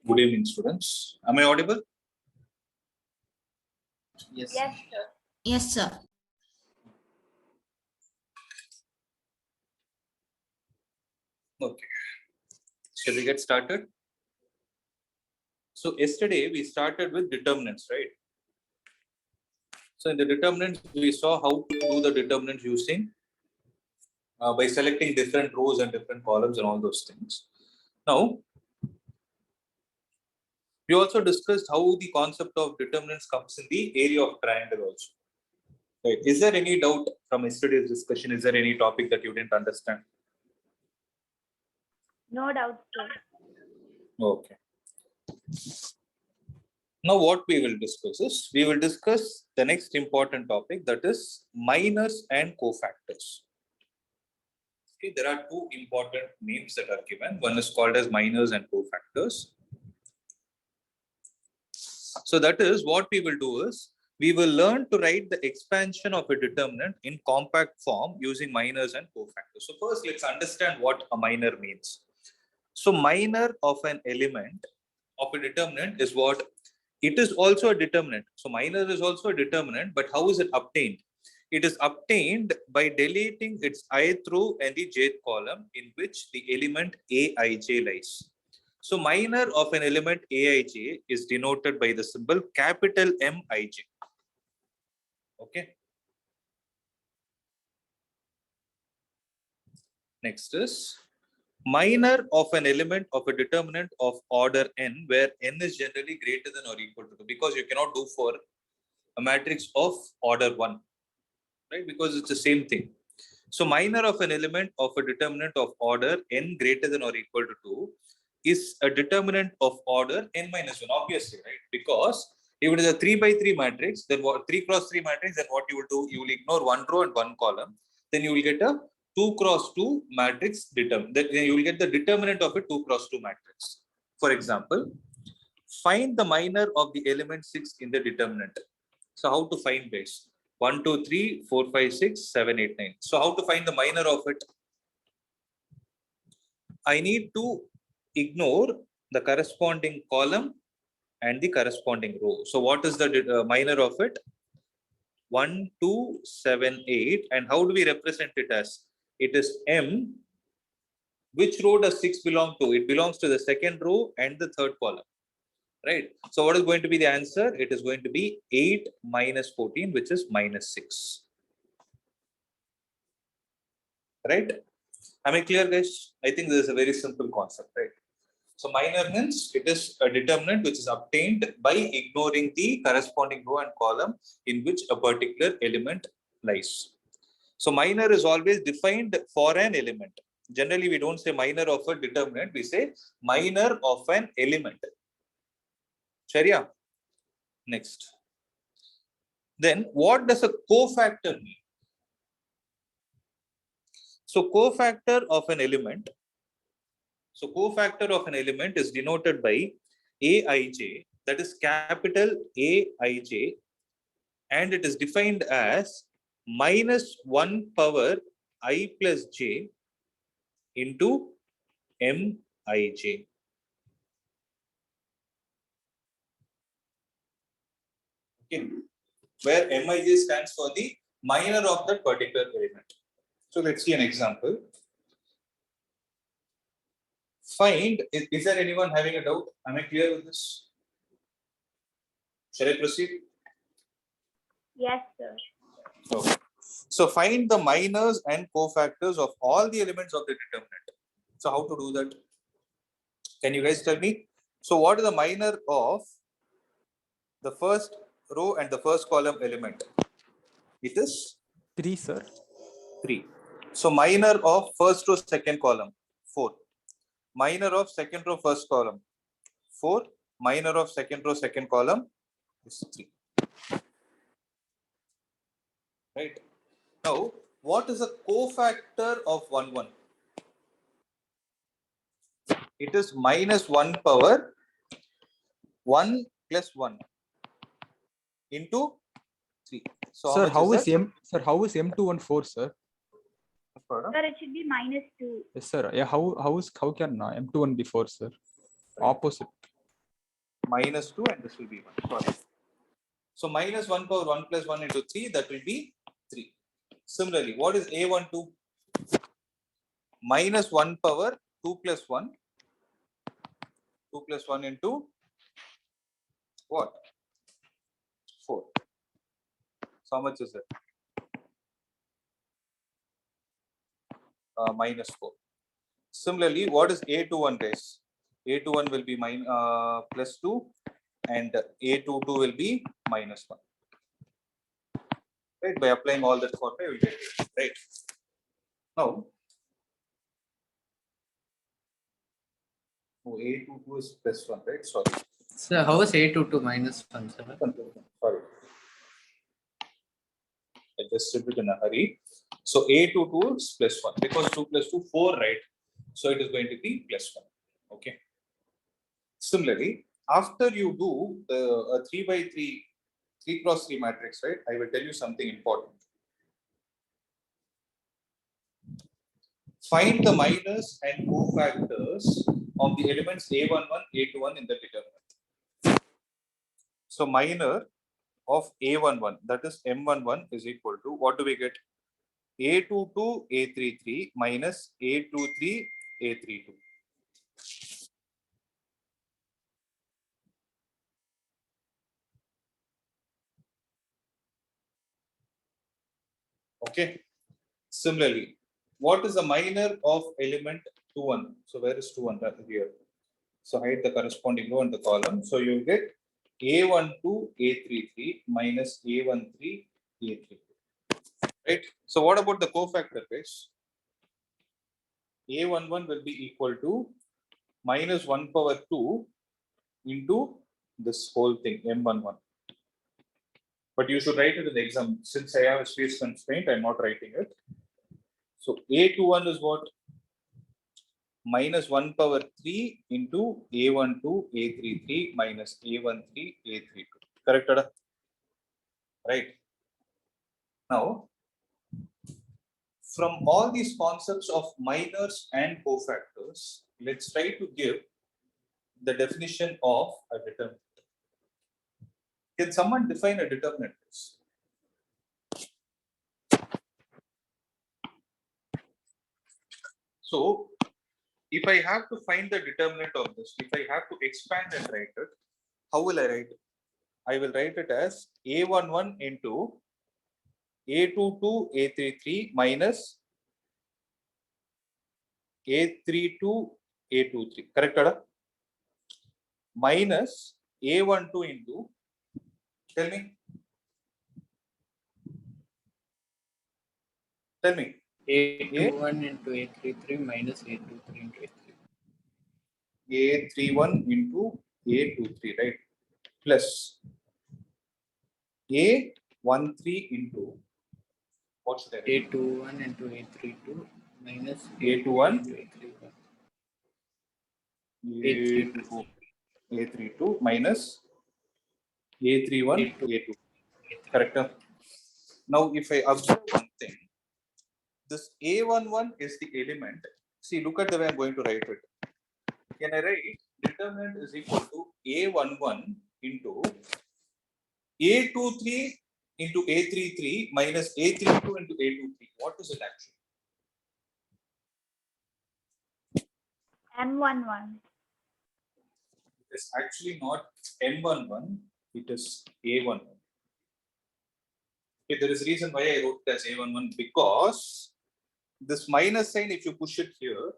Good evening, students. Am I audible? Yes. Yes, sir. Yes, sir. Okay. Shall we get started? So yesterday we started with determinants, right? So in the determinants, we saw how to do the determinants using by selecting different rows and different columns and all those things. Now, we also discussed how the concept of determinants comes in the area of triangle also. Right. Is there any doubt from yesterday's discussion? Is there any topic that you didn't understand? No doubt, sir. Okay. Now what we will discuss is, we will discuss the next important topic, that is minors and cofactors. Okay, there are two important names that are given. One is called as minors and cofactors. So that is what we will do is, we will learn to write the expansion of a determinant in compact form using minors and cofactors. So first let's understand what a minor means. So minor of an element of a determinant is what? It is also a determinant. So minor is also a determinant, but how is it obtained? It is obtained by deleting its ith row and the jth column in which the element aij lies. So minor of an element aij is denoted by the symbol capital Mij. Okay. Next is minor of an element of a determinant of order n, where n is generally greater than or equal to 2, because you cannot do for a matrix of order 1, right? Because it's the same thing. So minor of an element of a determinant of order n greater than or equal to 2 is a determinant of order n minus 1, obviously, right? Because if it is a 3 by 3 matrix, then what 3 cross 3 matrix, then what you will do, you will ignore one row and one column, then you will get a 2 cross 2 matrix then you will get the determinant of a 2 cross 2 matrix. For example, find the minor of the element 6 in the determinant. So how to find this? 1, 2, 3, 4, 5, 6, 7, 8, 9. So how to find the minor of it? I need to ignore the corresponding column and the corresponding row. So what is the minor of it? 1, 2, 7, 8. And how do we represent it as? It is M. Which row does 6 belong to? It belongs to the second row and the third column, right? So what is going to be the answer? It is going to be 8 minus 14, which is minus 6. Right? Am I clear, guys? I think this is a very simple concept, right? So minor means it is a determinant which is obtained by ignoring the corresponding row and column in which a particular element lies. So minor is always defined for an element. Generally, we don't say minor of a determinant, we say minor of an element. Sharia. Next. Then what does a cofactor mean? So cofactor of an element. So cofactor of an element is denoted by Aij, that is capital Aij, and it is defined as minus 1 power I plus j into Mij. Okay. Where Mij stands for the minor of that particular element. So let's see an example. Find, is there anyone having a doubt? Am I clear with this? Shall I proceed? Yes, sir. Okay. So find the minors and cofactors of all the elements of the determinant. So how to do that? Can you guys tell me? So what is the minor of the first row and the first column element? It is 3, sir. 3. So minor of first row, second column, 4. Minor of second row, first column, 4. Minor of second row, second column is 3. Right. Now, what is a cofactor of 1, 1? It is minus 1 power 1 plus 1 into 3. So Sir, how is that? M214, sir? Sir, it should be minus 2. Yes, sir. Yeah, how can M21 be 4, sir? Opposite. minus 2 and this will be 1. Sorry. So minus 1 power 1 plus 1 into 3, that will be 3. Similarly, what is A12? Minus 1 power 2 plus 1. 2 plus 1 into what? 4. So how much is it? Minus 4. Similarly, what is A21 guys? A21 will be plus 2 and A22 will be minus 1. Right? By applying all that formula, we will get it. Right? Now, A22 is plus 1, right? Sorry. Sir, how is A22 minus 1, sir? Sorry. I just did it in a hurry. So A22 is plus 1 because 2 plus 2, 4, right? So it is going to be plus 1. Okay. Similarly, after you do the 3 by 3, 3 cross 3 matrix, right? I will tell you something important. Find the minors and cofactors of the elements A11, A21 in the determinant. So minor of A11, that is M11, is equal to, what do we get? A22, A33 minus A23, A32. Okay. Similarly, what is the minor of element 21? So where is 21 here? So hide the corresponding row and the column. So you get A12, A33 minus A13, A32. Right? So what about the cofactor guys? A11 will be equal to minus 1 power 2 into this whole thing, M11. But you should write it in the exam. Since I have a space constraint, I'm not writing it. So A21 is what? Minus 1 power 3 into A12, A33 minus A13, A32. Correct, Ada? Right. Now, from all these concepts of minors and cofactors, let's try to give the definition of a determinant. Can someone define a determinant? So, if I have to find the determinant of this, if I have to expand and write it, how will I write it? I will write it as A11 into A22, A33 minus A32, A23. Correct, Ada? Minus A12 into, tell me. Tell me. A21 into A33 minus A23 into A3. A31 into A23, right? Plus A13 into, what should I write? A21 into A32 minus A21 into A31. A22, A32 minus A31, A2. Correct? Now, if I observe one thing, this A11 is the element. See, look at the way I'm going to write it. Can I write determinant is equal to A11 into A23 into A33 minus A32 into A23. What is it actually? M11. It's actually not M11, it is A11. Okay, there is a reason why I wrote it as A11 because this minus sign, if you push it here,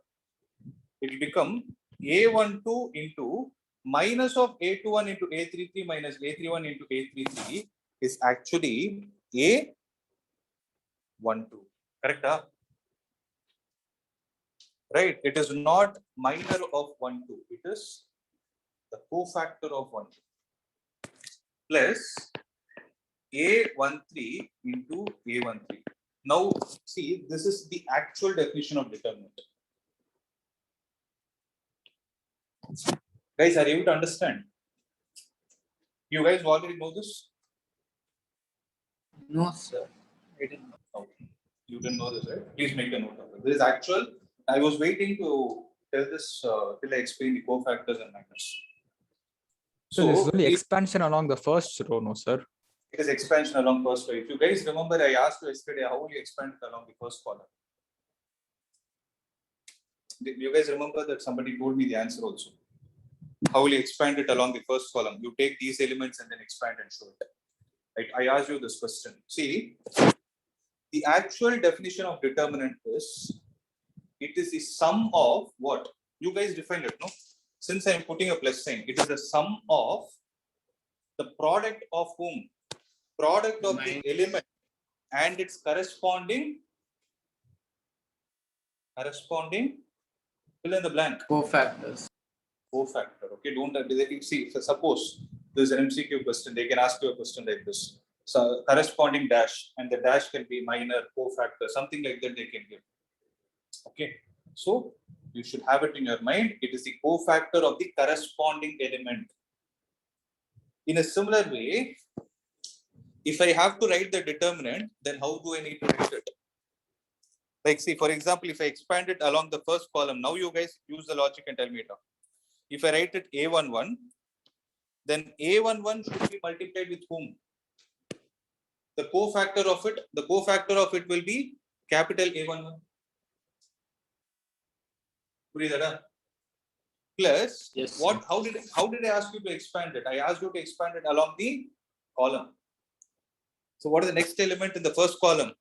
it will become A12 into minus of A21 into A33 minus A31 into A33 is actually A12. Correct? Huh? Right? It is not minor of 1, 2. It is the cofactor of 1, 2 plus A13 into A13. Now, see, this is the actual definition of determinant. Guys, are you able to understand? You guys already know this? No, sir. I didn't know. Okay. You didn't know this, right? Please make a note of it. This is actual. I was waiting to tell this till I explain the cofactors and minors. So this is only it expansion along the first row, no, sir? is expansion along first row. If you guys remember, I asked you yesterday, how will you expand it along the first column? You guys remember that somebody told me the answer also. How will you expand it along the first column? You take these elements and then expand and show it. Right? I asked you this question. See, the actual definition of determinant is, it is the sum of what? You guys defined it, no? Since I am putting a plus sign, it is the sum of the product of whom? Product of the element and its corresponding fill in the blank. Cofactors. Cofactor. Okay, don't see. Suppose there's an MCQ question, they can ask you a question like this. So corresponding dash, and the dash can be minor, cofactor, something like that they can give. Okay, so you should have it in your mind. It is the cofactor of the corresponding element. In a similar way, if I have to write the determinant, then how do I need to write it? Like, see, for example, if I expand it along the first column, now you guys use the logic and tell me it. If I write it A11, then A11 should be multiplied with whom? The cofactor of it will be capital A11. Plus, Yes, what? How did I ask you to expand it? I asked you to expand it along the column. So what is the next element in the first column?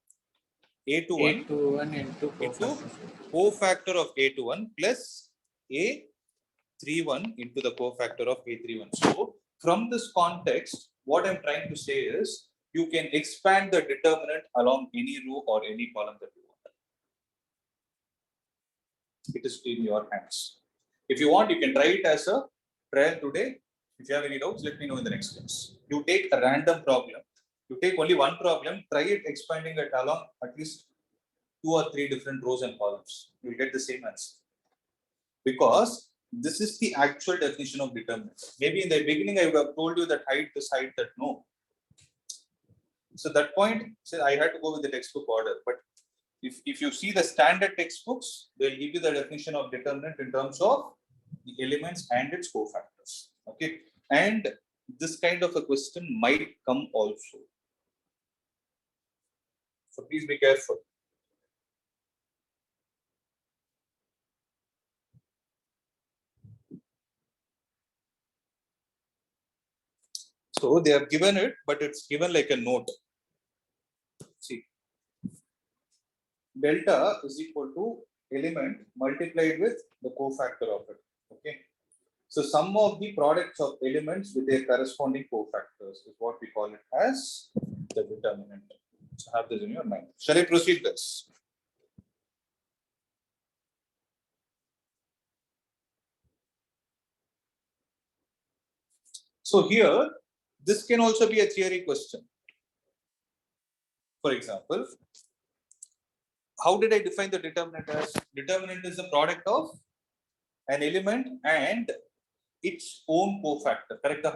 A21 into cofactor of A21 plus A31 into the cofactor of A31. So from this context, what I'm trying to say is, you can expand the determinant along any row or any column that you want. It is in your hands. If you want, you can try it as a trial today. If you have any doubts, let me know in the next class. You take a random problem. You take only one problem, try it expanding it along at least 2 or 3 different rows and columns. You will get the same answer. Because this is the actual definition of determinant. Maybe in the beginning, I would have told you that hide this, hide that. No. So that point, so I had to go with the textbook order. But if you see the standard textbooks, they'll give you the definition of determinant in terms of the elements and its cofactors. Okay. And this kind of a question might come also. So please be careful. So they have given it, but it's given like a note. See, delta is equal to element multiplied with the cofactor of it. Okay. So sum of the products of elements with their corresponding cofactors is what we call it as the determinant. So have this in your mind. Shall I proceed this? So here, this can also be a theory question. For example, how did I define the determinant as? Determinant is the product of an element and its own cofactor, correct?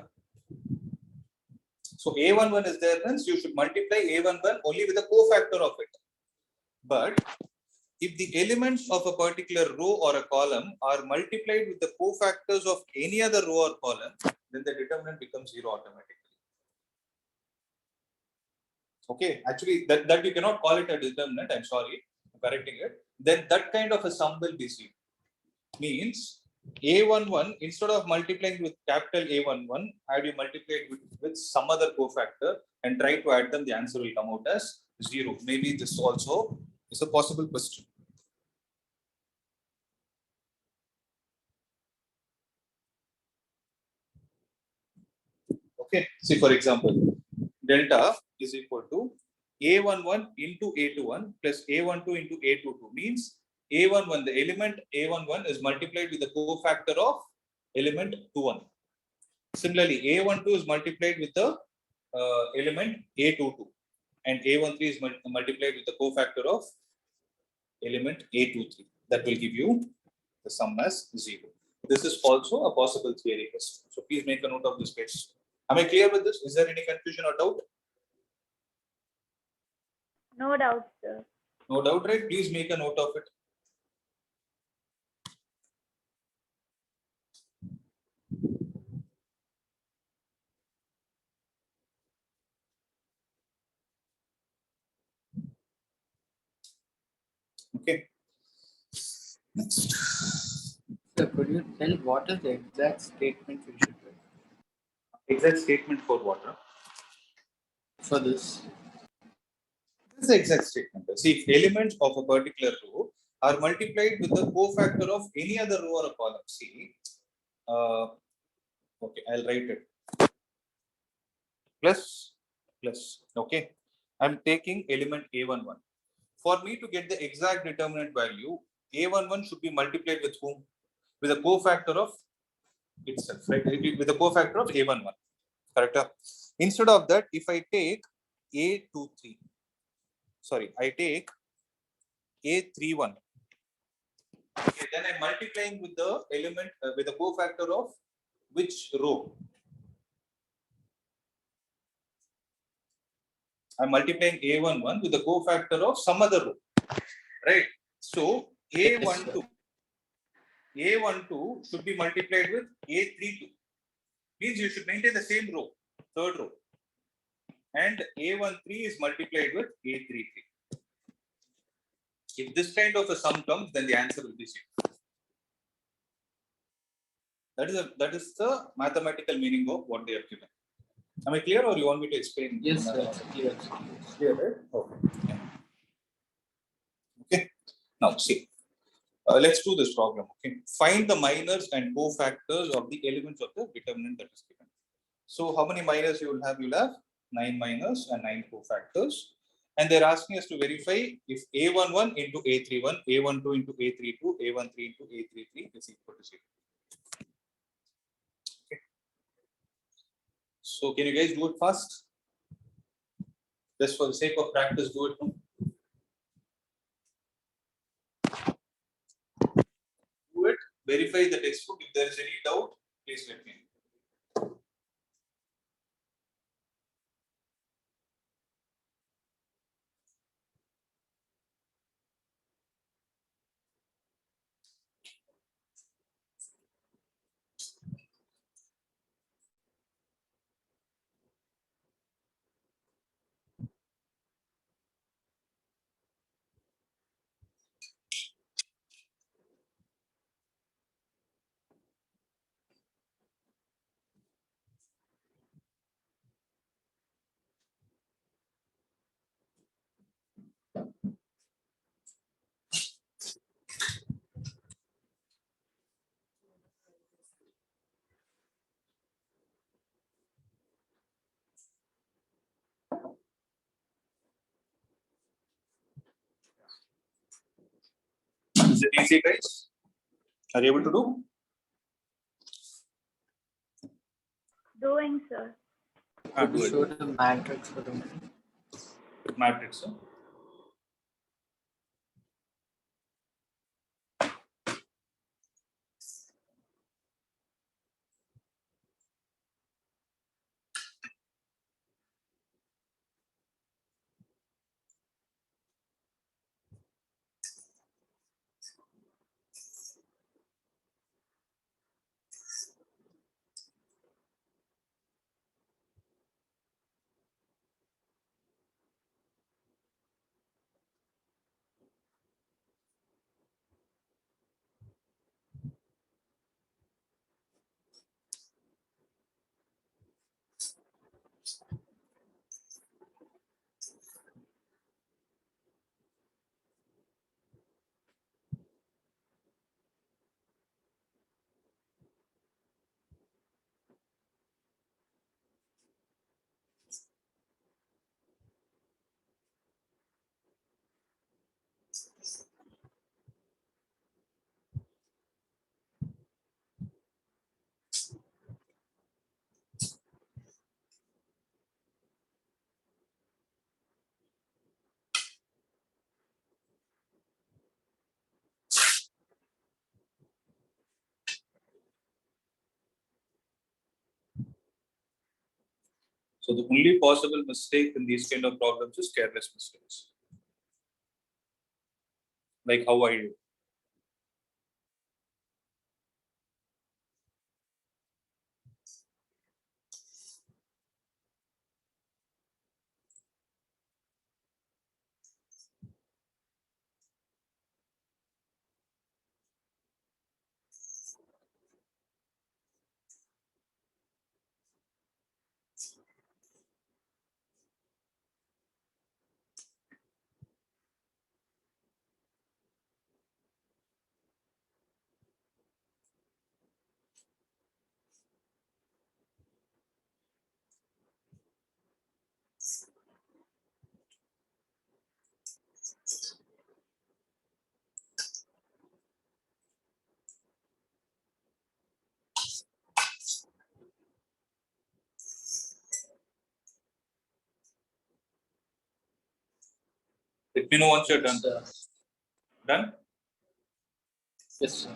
So A11 is there, then you should multiply A11 only with the cofactor of it. But if the elements of a particular row or a column are multiplied with the cofactors of any other row or column, then the determinant becomes 0 automatically. Okay, actually that you cannot call it a determinant, I'm sorry, I'm correcting it. Then that kind of a sum will be 0. Means A11, instead of multiplying with capital A11, had you multiplied with some other cofactor and try to add them, the answer will come out as 0. Maybe this also is a possible question. Okay, see, for example, delta is equal to A11 into A21 plus A12 into A22 means A11, the element A11 is multiplied with the cofactor of element 21. Similarly, A12 is multiplied with the element A22 and A13 is multiplied with the cofactor of element A23. That will give you the sum as 0. This is also a possible theory question. So please make a note of this page. Am I clear with this? Is there any confusion or doubt? No doubt, sir. No doubt, right? Please make a note of it. Okay. Next. So could you tell what is the exact statement we should do Exact statement for what? for this? This is the exact statement. See, if elements of a particular row are multiplied with the cofactor of any other row or a column. See, okay, I'll write it. Plus. Okay, I'm taking element a11. For me to get the exact determinant value, a11 should be multiplied with whom? With a cofactor of itself, right? With a cofactor of a11. Correct? Instead of that, if I take a23, sorry, I take a31. Okay, then I'm multiplying with the element with the cofactor of which row? I'm multiplying a11 with the cofactor of some other row, right? So a12 should be multiplied with a32. Means you should maintain the same row, third row, and a13 is multiplied with a33. If this kind of a sum comes, then the answer will be 0. That is the mathematical meaning of what they have given. Am I clear, or you want me to explain? Yes, sir. Yes. Clear, right? Okay. Okay. Now see, let's do this problem. Okay. Find the minors and cofactors of the elements of the determinant that is given. So how many minors you will have? You'll have 9 minors and 9 cofactors. And they're asking us to verify if a11 into a31, a12 into a32, a13 into a33 is equal to 0. Okay. So can you guys do it fast? Just for the sake of practice, do it now. Do it, verify the textbook. If there is any doubt, please let me know. Is it easy, guys? Are you able to do? Doing, sir. Could Do you it. show the matrix for the Matrix. Huh? So the only possible mistake in these kind of problems is careless mistakes. Like how I do. Let me know once you're done. Sir. Done? Yes, sir.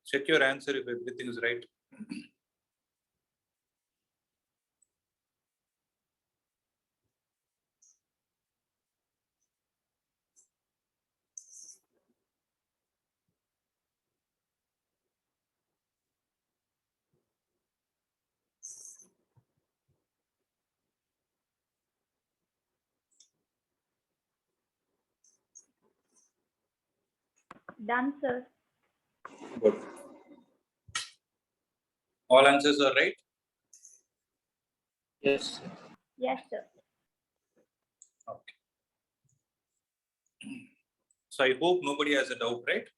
Check your answer if everything is right. Done, sir. Good. All answers are right? Yes, sir. Yes, sir. Okay. So I hope nobody has a doubt, right?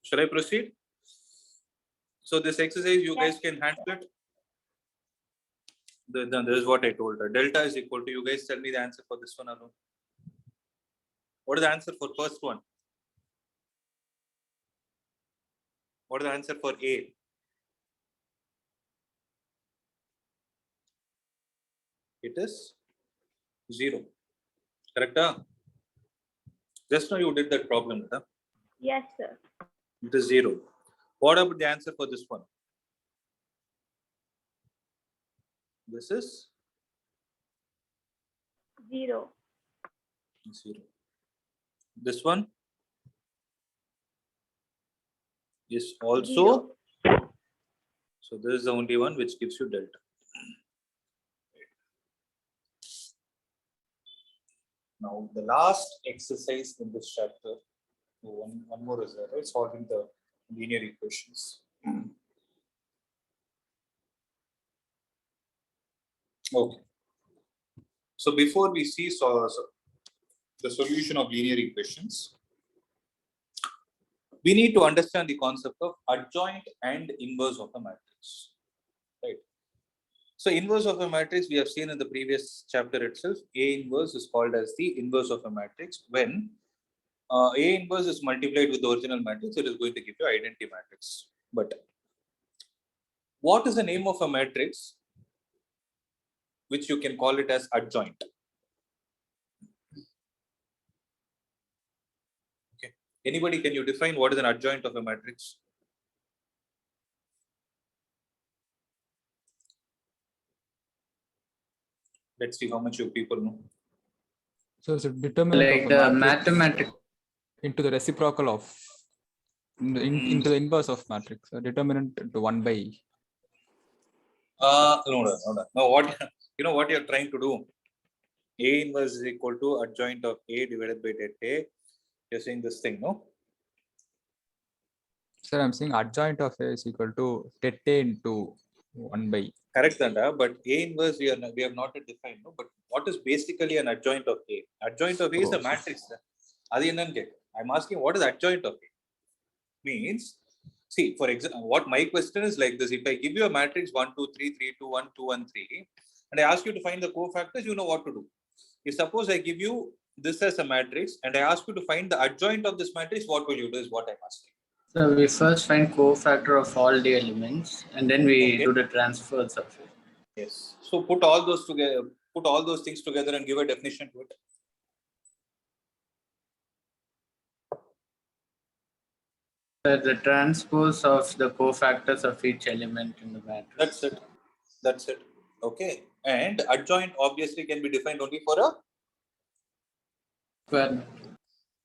Shall I proceed? So this exercise, you guys can handle it. This is what I told her. Delta is equal to, you guys tell me the answer for this one alone. What is the answer for first one? What is the answer for A? It is 0. Correct? Huh? Just now you did that problem. Huh? Yes, sir. It is 0. What about the answer for this one? This is 0. 0. This one is also 0. So this is the only one which gives you delta. Now the last exercise in this chapter, one more is there, right? Solving the linear equations. Okay. So before we see the solution of linear equations, we need to understand the concept of adjoint and inverse of a matrix. Right. So inverse of a matrix, we have seen in the previous chapter itself, A inverse is called as the inverse of a matrix. When A inverse is multiplied with the original matrix, it is going to give you identity matrix. But what is the name of a matrix which you can call it as adjoint? Okay. Anybody, can you define what is an adjoint of a matrix? Let's see how much you people know. So it's a determinant Like of the a matrix mathematical. into the reciprocal of into the inverse of matrix. A determinant to 1 by. No. What what you're trying to do? A inverse is equal to adjoint of A divided by det A. You're saying this thing, no? Sir, I'm saying adjoint of A is equal to det A into 1 by. Correct, Danda, but A inverse we have not yet defined, no? But what is basically an adjoint of A? Adjoint of A is a matrix. I'm asking what is adjoint of A? Means, see, for example, what my question is like this: if I give you a matrix 1, 2, 3, 3, 2, 1, 2, 1, 3, and I ask you to find the cofactors, you know what to do. If suppose I give you this as a matrix and I ask you to find the adjoint of this matrix, what will you do is what I'm asking. So we first find cofactor of all the elements and then we do the transfers of it. Yes. So put all those together, put all those things together and give a definition to it. The transpose of the cofactors of each element in the matrix. That's it. That's it. Okay. And adjoint obviously can be defined only for a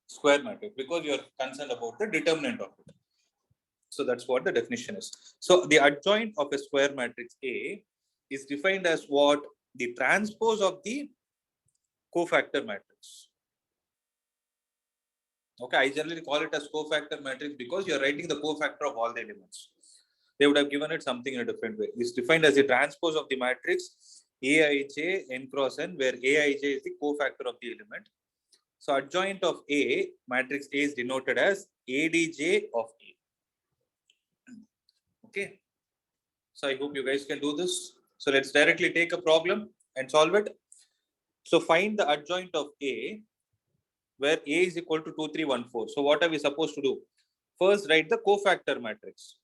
square matrix because you are concerned about the determinant of it. So that's what the definition is. So the adjoint of a square matrix A is defined as what? The transpose of the cofactor matrix. Okay, I generally call it as cofactor matrix because you are writing the cofactor of all the elements. They would have given it something in a different way. It's defined as the transpose of the matrix Aij n cross n, where Aij is the cofactor of the element. So adjoint of A, matrix A is denoted as Adj of A. Okay. So I hope you guys can do this. So let's directly take a problem and solve it. So find the adjoint of A where A is equal to 2, 3, 1, 4. So what are we supposed to do? First, write the cofactor matrix.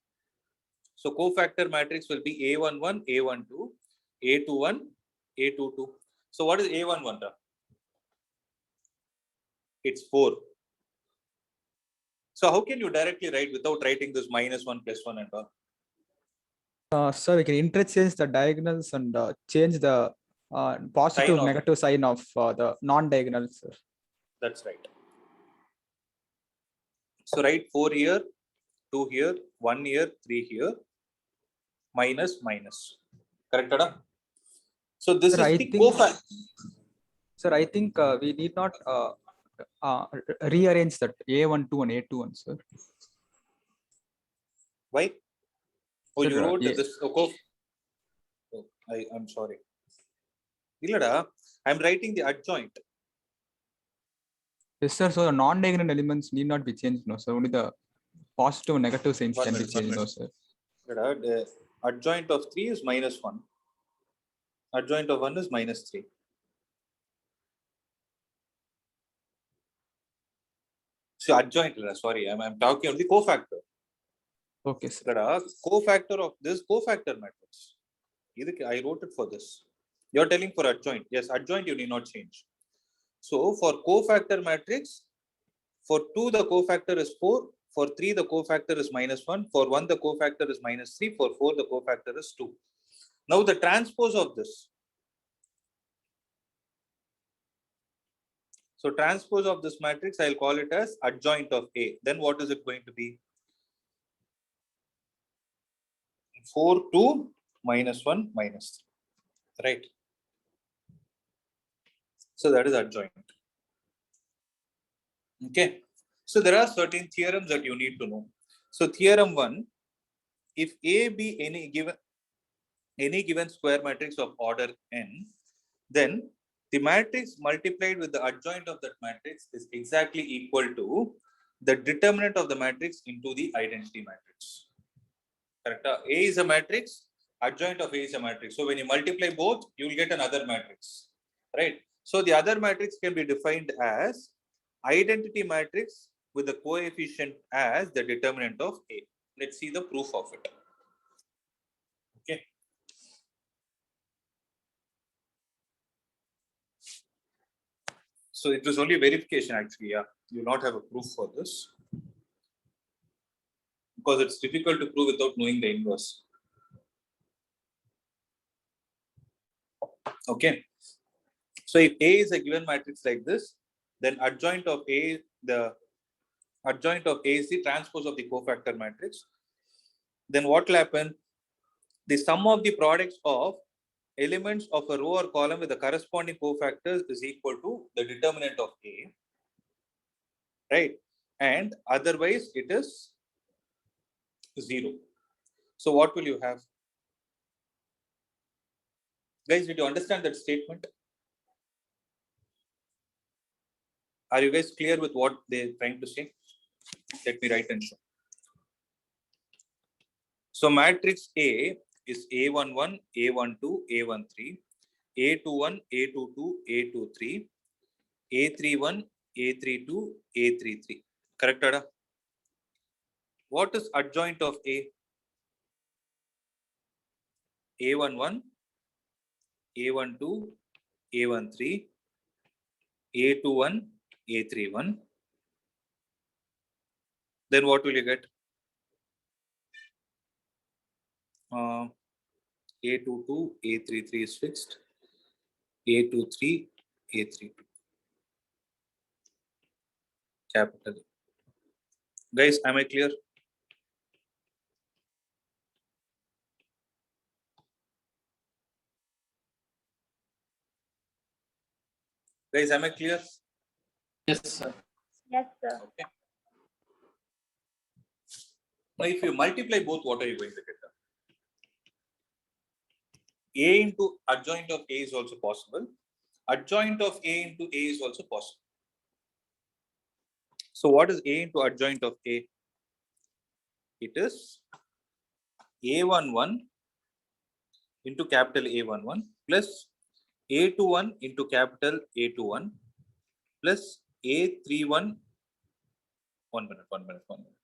So cofactor matrix will be A11, A12, A21, A22. So what is A11? It's 4. So how can you directly write without writing this -1 +1 and all? So we can interchange the diagonals and change the positive Sign of negative sign of the non-diagonals, sir. That's right. So write 4 here, 2 here, 1 here, 3 here, minus, minus. Correct, Ada? So this Sir, is I the think- cofactor. Sir, I think we need not rearrange that A12 and A21, sir. Why? Oh, Sir, you wrote yeah. this. Oh, I'm sorry. Illada, I'm writing the adjoint. Yes, sir. So the non-diagonal elements need not be changed, no, sir. Only the positive and negative signs One can minute, be changed, no, one sir. Illada, the adjoint of 3 is -1. Adjoint of 1 is -3. So adjoint, sorry, I'm talking of the cofactor. Okay, sir. Cofactor of this cofactor matrix. I wrote it for this. You're telling for adjoint. Yes, adjoint you need not change. So for cofactor matrix, for 2 the cofactor is 4, for 3 the cofactor is -1, for 1 the cofactor is -3, for 4 the cofactor is 2. Now the transpose of this. So transpose of this matrix, I'll call it as adjoint of A. Then what is it going to be? 4, 2, -1, -3. Right? So that is adjoint. Okay. So there are certain theorems that you need to know. So theorem 1, if A be any given square matrix of order n, then the matrix multiplied with the adjoint of that matrix is exactly equal to the determinant of the matrix into the identity matrix. Correct? A is a matrix, adjoint of A is a matrix. So when you multiply both, you will get another matrix. Right? So the other matrix can be defined as identity matrix with the coefficient as the determinant of A. Let's see the proof of it. Okay. So it was only verification actually. Yeah, you will not have a proof for this because it's difficult to prove without knowing the inverse. Okay. So if A is a given matrix like this, then adjoint of A, the adjoint of A is the transpose of the cofactor matrix. Then what will happen? The sum of the products of elements of a row or column with the corresponding cofactors is equal to the determinant of A. Right? And otherwise it is 0. So what will you have? Guys, did you understand that statement? Are you guys clear with what they're trying to say? Let me write and show. So matrix A is A11, A12, A13, A21, A22, A23, A31, A32, A33. Correct, Ada? What is adjoint of A? A11, A12, A13, A21, A31. Then what will you get? A22, A33 is fixed. A23, A32. Capital. Guys, am I clear? Guys, am I clear? Yes, sir. Yes, sir. Okay. Now, if you multiply both, what are you going to get? A into adjoint of A is also possible. Adjoint of A into A is also possible. So what is A into adjoint of A? It is A11 into capital A11 plus A21 into capital A21 plus A31. 1 minute, 1 minute, 1 minute.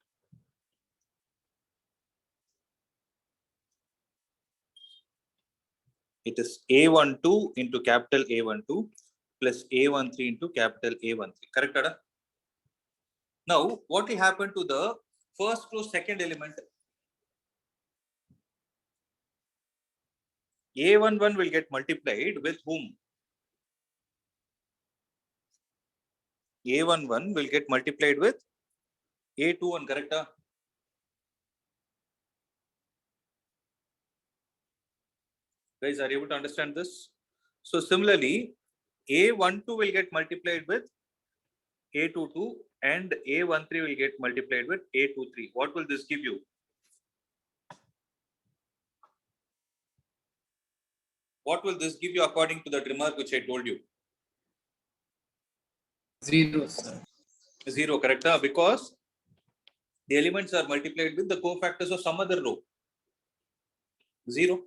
It is A12 into capital A12 plus A13 into capital A13. Correct, Ada? Now, what will happen to the first row second element? A11 will get multiplied with whom? A11 will get multiplied with A21, correct? Guys, are you able to understand this? So similarly, A12 will get multiplied with A22 and A13 will get multiplied with A23. What will this give you? What will this give you according to the remark which I told you? 0, sir. 0, correct? Because the elements are multiplied with the cofactors of some other row. 0.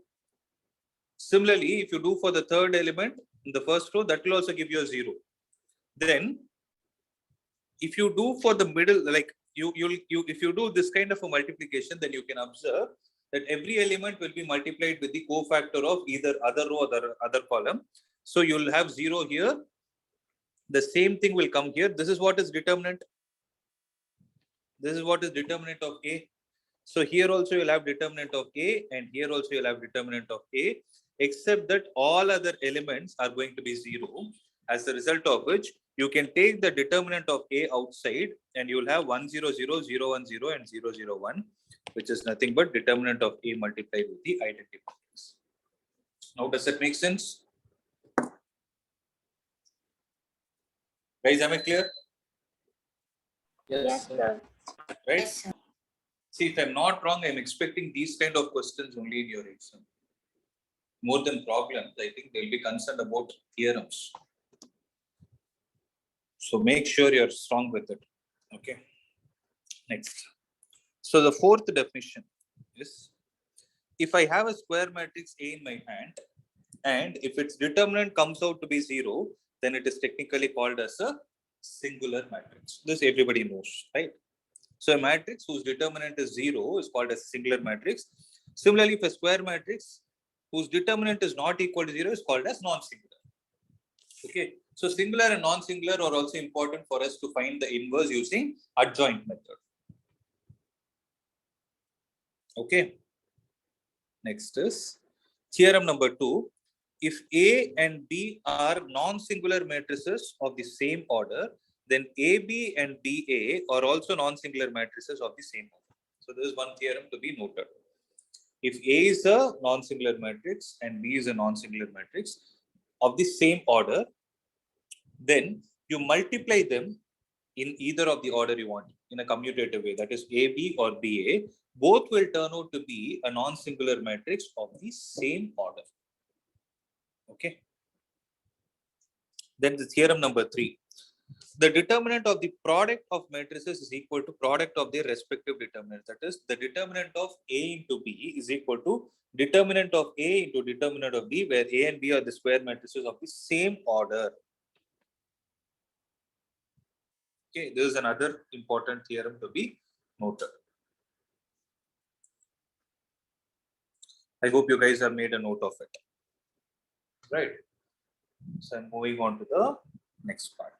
Similarly, if you do for the third element in the first row, that will also give you a 0. Then, if you do for the middle, like if you do this kind of a multiplication, then you can observe that every element will be multiplied with the cofactor of either other row or other column. So you'll have 0 here. The same thing will come here. This is what is determinant. This is what is determinant of A. So here also you'll have determinant of A, and here also you'll have determinant of A, except that all other elements are going to be 0. As a result of which, you can take the determinant of A outside, and you'll have 1, 0, 0, 0, 1, 0, and 0, 0, 1, which is nothing but determinant of A multiplied with the identity matrix. Now, does that make sense? Guys, am I clear? Yes, sir. Right? Yes, sir. See, if I'm not wrong, I'm expecting these kind of questions only in your exam. More than problems, I think they'll be concerned about theorems. So make sure you're strong with it. Okay. Next. So the fourth definition is, if I have a square matrix A in my hand, and if its determinant comes out to be 0, then it is technically called as a singular matrix. This everybody knows, right? So a matrix whose determinant is 0 is called as a singular matrix. Similarly, if a square matrix whose determinant is not equal to 0 is called as non-singular. Okay. So singular and non-singular are also important for us to find the inverse using adjoint method. Okay. Next is theorem number 2. If A and B are non-singular matrices of the same order, then AB and BA are also non-singular matrices of the same order. So this is one theorem to be noted. If A is a non-singular matrix and B is a non-singular matrix of the same order, then you multiply them in either of the order you want in a commutative way, that is AB or BA, both will turn out to be a non-singular matrix of the same order. Okay. Then the theorem number 3. The determinant of the product of matrices is equal to product of their respective determinants. That is, the determinant of A into B is equal to determinant of A into determinant of B, where A and B are the square matrices of the same order. Okay, this is another important theorem to be noted. I hope you guys have made a note of it. Right. So I'm moving on to the next part.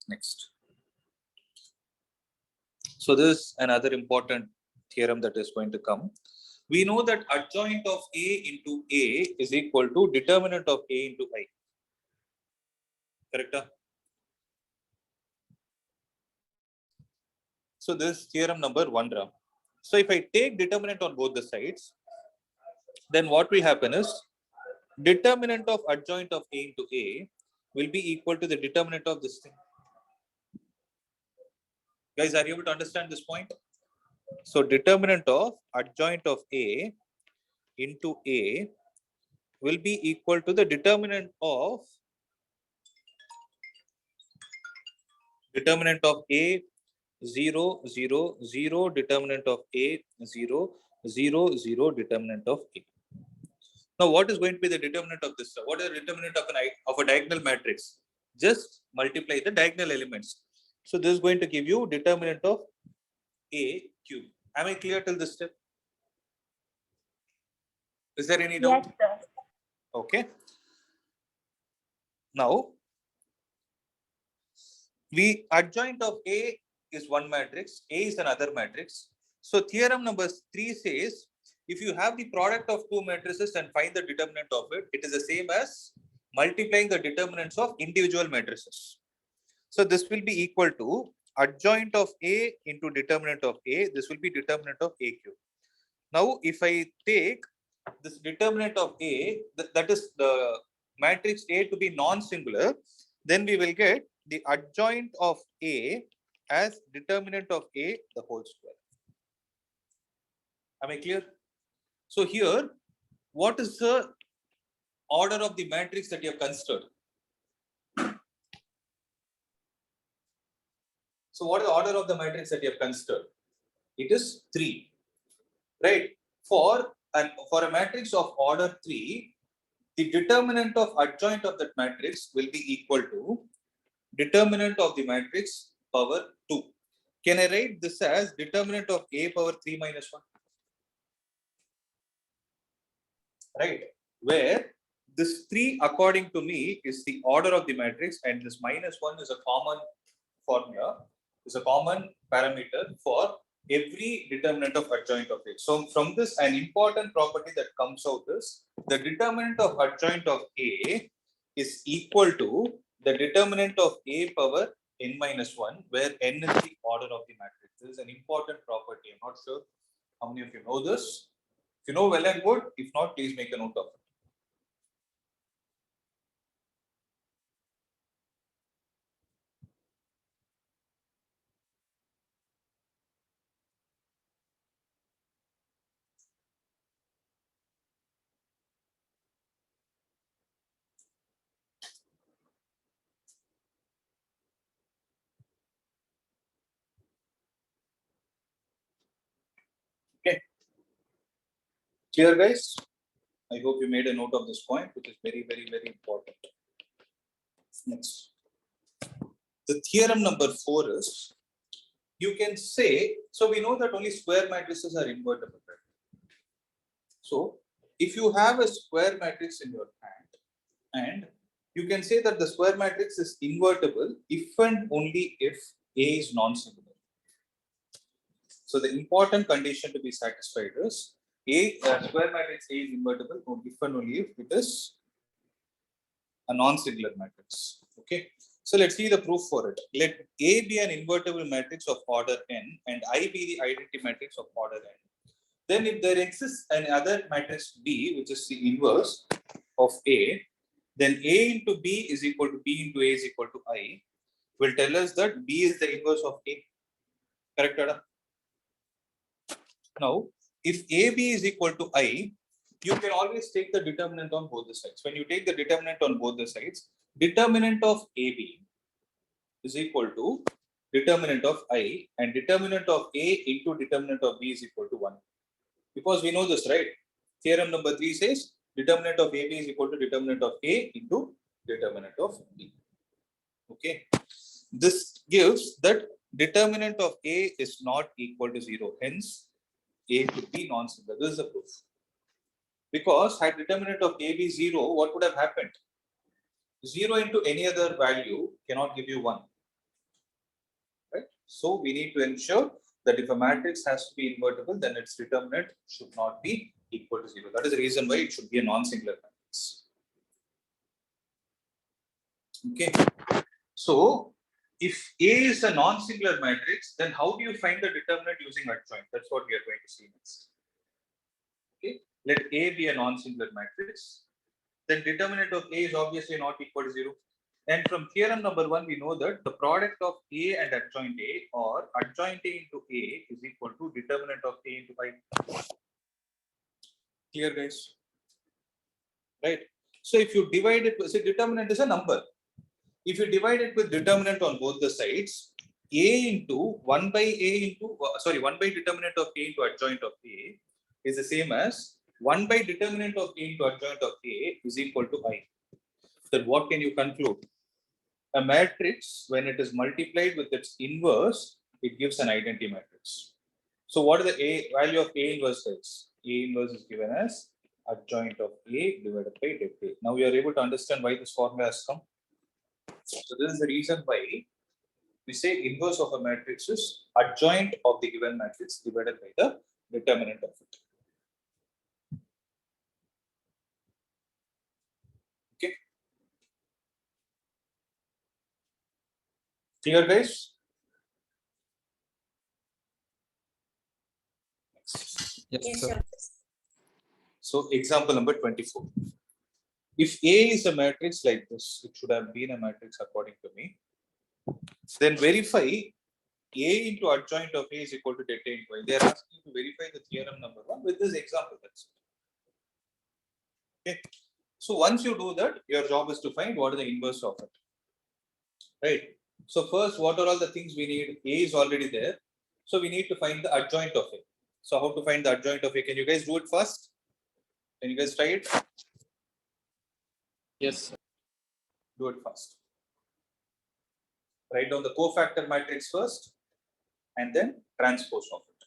Next. So this is another important theorem that is going to come. We know that adjoint of A into A is equal to determinant of A into I. Correct? So this is theorem number 1. So if I take determinant on both the sides, then what will happen is determinant of adjoint of A into A will be equal to the determinant of this thing. Guys, are you able to understand this point? So determinant of adjoint of A into A will be equal to the determinant of A 0, 0, 0, determinant of A 0, 0, 0, determinant of A. Now, what is going to be the determinant of this? What is the determinant of a diagonal matrix? Just multiply the diagonal elements. So this is going to give you determinant of A cube. Am I clear till this step? Is there any doubt? Yes, sir. Okay. Now, adjoint of A is one matrix, A is another matrix. So theorem number 3 says, if you have the product of two matrices and find the determinant of it, it is the same as multiplying the determinants of individual matrices. So this will be equal to adjoint of A into determinant of A. This will be determinant of A cube. Now, if I take this determinant of A, that is the matrix A to be non-singular, then we will get the adjoint of A as determinant of A the whole square. Am I clear? So here, what is the order of the matrix that you have considered? So what is the order of the matrix that you have considered? It is 3, right? For a matrix of order 3, the determinant of adjoint of that matrix will be equal to determinant of the matrix power 2. Can I write this as determinant of A power 3 minus 1? Right? Where this 3 according to me is the order of the matrix, and this minus 1 is a common formula, is a common parameter for every determinant of adjoint of A. So from this, an important property that comes out is the determinant of adjoint of A is equal to the determinant of A power n minus 1, where n is the order of the matrix. This is an important property. I'm not sure how many of you know this. If you know, well and good. If not, please make a note of it. Okay. Clear, guys? I hope you made a note of this point, which is very, very, very important. Next. The theorem number 4 is, you can say, so we know that only square matrices are invertible, right? So if you have a square matrix in your hand, and you can say that the square matrix is invertible if and only if A is non-singular. So the important condition to be satisfied is square matrix A is invertible if and only if it is a non-singular matrix. Okay. So let's see the proof for it. Let A be an invertible matrix of order n and I be the identity matrix of order n. Then if there exists another matrix B, which is the inverse of A, then A into B is equal to B into A is equal to I, will tell us that B is the inverse of A. Correct, Ada? Now, if AB is equal to I, you can always take the determinant on both the sides. When you take the determinant on both the sides, determinant of AB is equal to determinant of I, and determinant of A into determinant of B is equal to 1. Because we know this, right? Theorem number 3 says determinant of AB is equal to determinant of A into determinant of B. Okay. This gives that determinant of A is not equal to 0. Hence, A could be non-singular. This is the proof. Because had determinant of A be 0, what would have happened? 0 into any other value cannot give you 1. Right? So we need to ensure that if a matrix has to be invertible, then its determinant should not be equal to 0. That is the reason why it should be a non-singular matrix. Okay. So if A is a non-singular matrix, then how do you find the determinant using adjoint? That's what we are going to see next. Okay. Let A be a non-singular matrix. Then determinant of A is obviously not equal to 0. And from theorem number 1, we know that the product of A and adjoint A, or adjoint A into A, is equal to determinant of A into I. Clear, guys? Right. So if you divide it, say determinant is a number. If you divide it with determinant on both the sides, A into 1 by determinant of A into adjoint of A is the same as 1 by determinant of A into adjoint of A is equal to I. Then what can you conclude? A matrix, when it is multiplied with its inverse, it gives an identity matrix. So what is the value of A inverse is? A inverse is given as adjoint of A divided by det A. Now you are able to understand why this formula has come. So this is the reason why we say inverse of a matrix is adjoint of the given matrix divided by the determinant of it. Okay. Clear, guys? Yes, Yes, sir. sir. So example number 24. If A is a matrix like this, it should have been a matrix according to me. Then verify A into adjoint of A is equal to det A into Y. They are asking you to verify the theorem number 1 with this example. That's it. Okay. So once you do that, your job is to find what is the inverse of it. Right. So first, what are all the things we need? A is already there. So we need to find the adjoint of A. So how to find the adjoint of A? Can you guys do it first? Can you guys try it? Yes, sir. Do it first. Write down the cofactor matrix first and then transpose of it.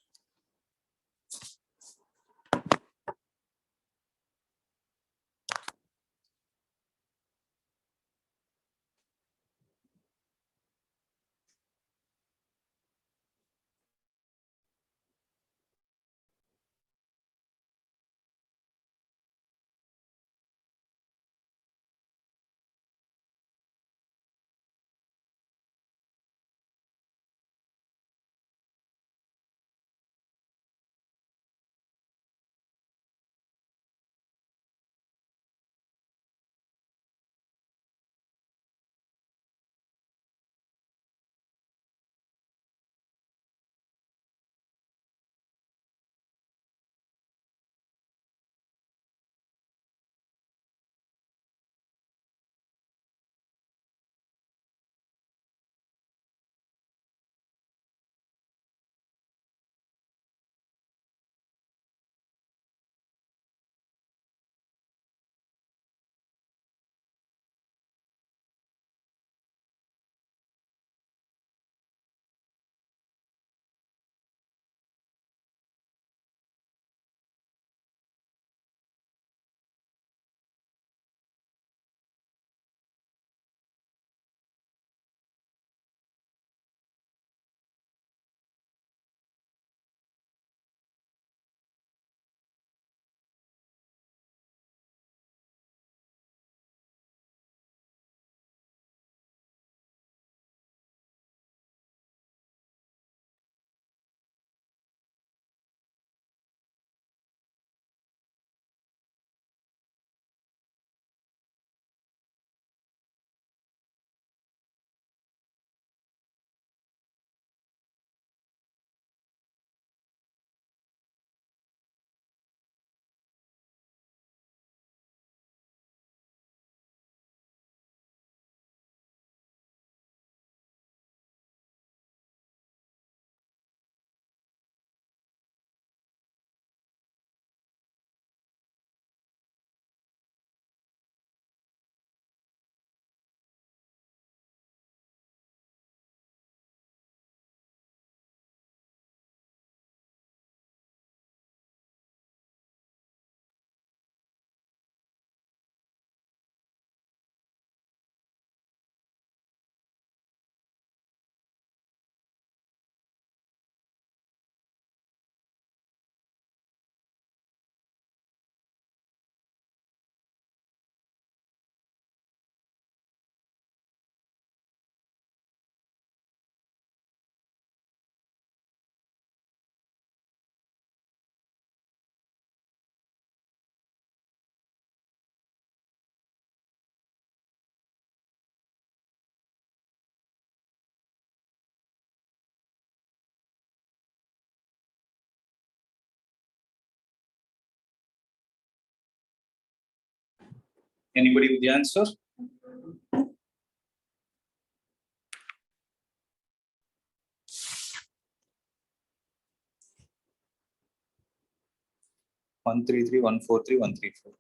Anybody with the answer? One three three 143 134.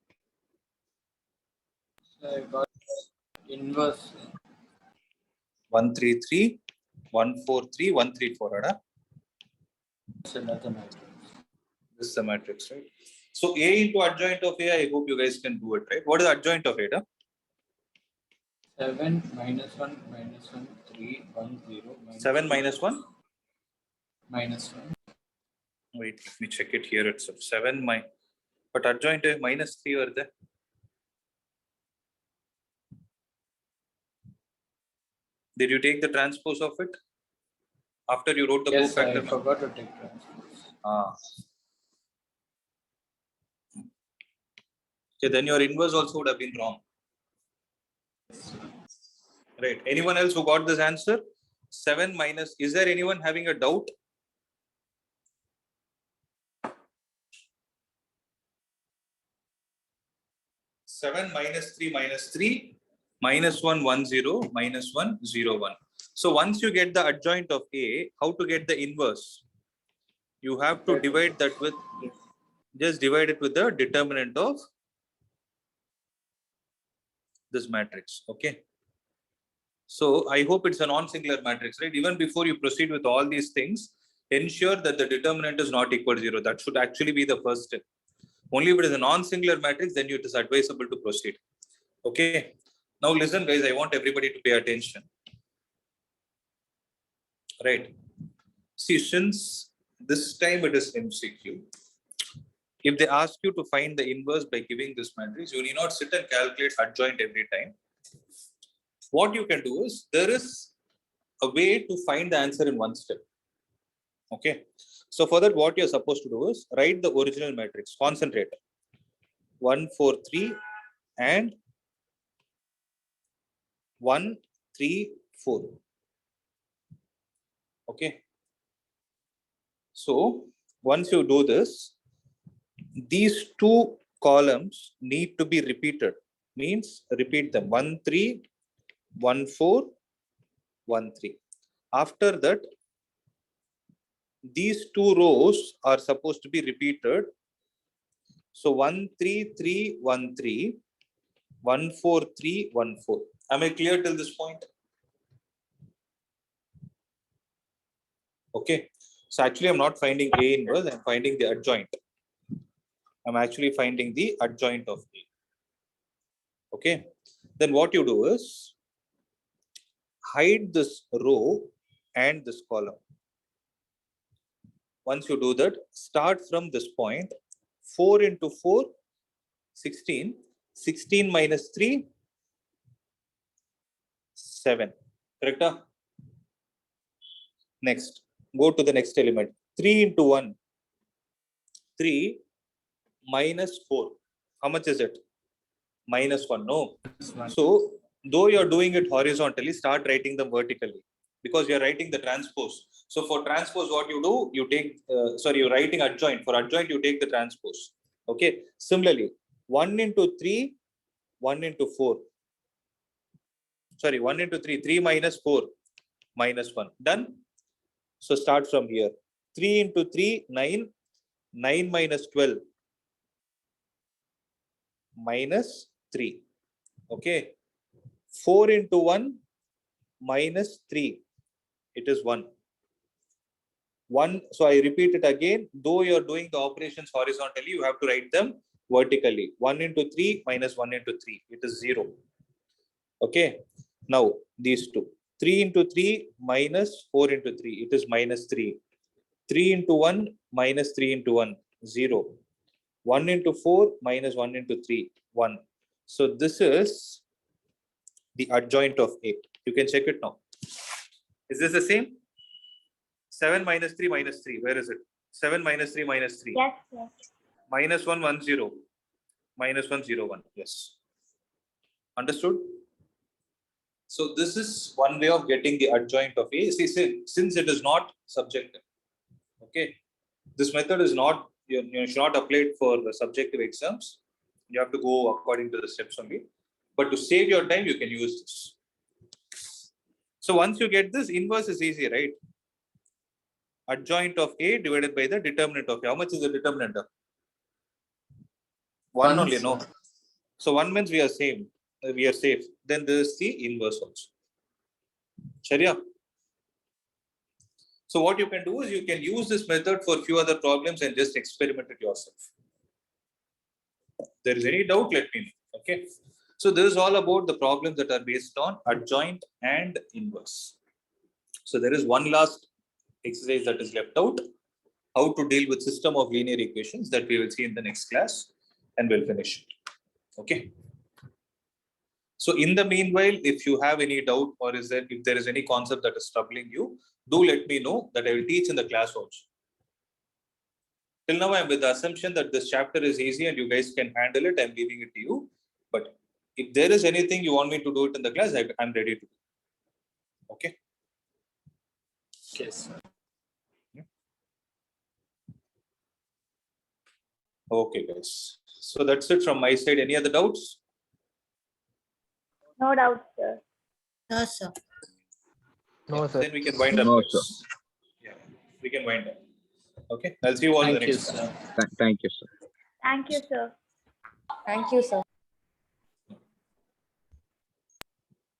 I got inverse. 133 143 134. It's another matrix. This is the matrix, right? So A into adjoint of A, I hope you guys can do it, right? What is adjoint of A? Huh? 7 minus 1 minus 1 3 1 0 minus 7 2, minus 1. minus 1. Wait, let me check it here itself. 7 but adjoint is minus 3 over there. Did you take the transpose of it after you wrote the Yes, I cofactor? forgot to take transpose. Okay, then your inverse also would have been wrong. Right. Anyone else who got this answer? 7 minus. Is there anyone having a doubt? Seven minus 3 minus 3 minus 1 1 0 minus 1 0 1. So once you get the adjoint of A, how to get the inverse? You have to divide that with, just divide it with the determinant of this matrix. Okay. So I hope it's a non-singular matrix, right? Even before you proceed with all these things, ensure that the determinant is not equal to 0. That should actually be the first step. Only if it is a non-singular matrix, then it is advisable to proceed. Okay. Now listen, guys, I want everybody to pay attention. Right. See, since this time it is MCQ, if they ask you to find the inverse by giving this matrix, you need not sit and calculate adjoint every time. What you can do is, there is a way to find the answer in one step. Okay. So for that, what you're supposed to do is write the original matrix, concentrate. 1, 4, 3 and 1, 3, 4. Okay. So once you do this, these two columns need to be repeated. Means repeat them. 1, 3, 1, 4, 1, 3. After that, these two rows are supposed to be repeated. So 1, 3, 3, 1, 3, 1, 4, 3, 1, 4. Am I clear till this point? Okay. So actually, I'm not finding A inverse, I'm finding the adjoint. I'm actually finding the adjoint of A. Okay. Then what you do is hide this row and this column. Once you do that, start from this point. 4 into 4, 16. 16 minus 3, 7. Correct? Next, go to the next element. 3 into 1, 3 minus 4. How much is it? Minus 1. No. So, though you're doing it horizontally, start writing them vertically because you're writing the transpose. So, for transpose, what you do, you take, you're writing adjoint. For adjoint, you take the transpose. Okay. Similarly, 1 into 3, 1 into 4. 1 into 3, 3 minus 4, minus 1. Done. So, start from here. 3 into 3, 9. 9 minus 12, minus 3. Okay. 4 into 1, minus 3. It is 1. 1. So I repeat it again. Though you're doing the operations horizontally, you have to write them vertically. 1 into 3 minus 1 into 3. It is 0. Okay. Now these two. 3 into 3 minus 4 into 3. It is minus 3. 3 into 1 minus 3 into 1. 0. 1 into 4 minus 1 into 3. 1. So this is the adjoint of A. You can check it now. Is this the same? 7 minus 3 minus 3. Where is it? 7 minus 3 minus 3. Yes, sir. Minus 1, 1, 0. Minus 1, 0, 1. Yes. Understood? So this is one way of getting the adjoint of A. See, since it is not subjective. Okay. This method is not, you should not apply it for the subjective exams. You have to go according to the steps only. But to save your time, you can use this. So once you get this, inverse is easy, right? Adjoint of A divided by the determinant of A. How much is the determinant of? 1 only, no? So 1 means we are same. We are safe. Then there is the inverse also. Sharia. So what you can do is you can use this method for few other problems and just experiment it yourself. there is any doubt, let me know. Okay. So this is all about the problems that are based on adjoint and inverse. So there is one last exercise that is left out. How to deal with system of linear equations that we will see in the next class, and we'll finish it. Okay. So in the meanwhile, if you have any doubt or if there is any concept that is troubling you, do let me know, that I will teach in the class also. Till now, I'm with the assumption that this chapter is easy and you guys can handle it. I'm leaving it to you. But if there is anything you want me to do it in the class, I'm ready to do. Okay. Yes, sir. Okay, guys. So that's it from my side. Any other doubts? No doubt, sir. No, sir. No, sir. Then we can wind up. No, guys. sir. Yeah, we can wind up. Okay. I'll see you all in the Thank you, next class. sir. Thank you, sir. Thank you, sir. Thank you, sir.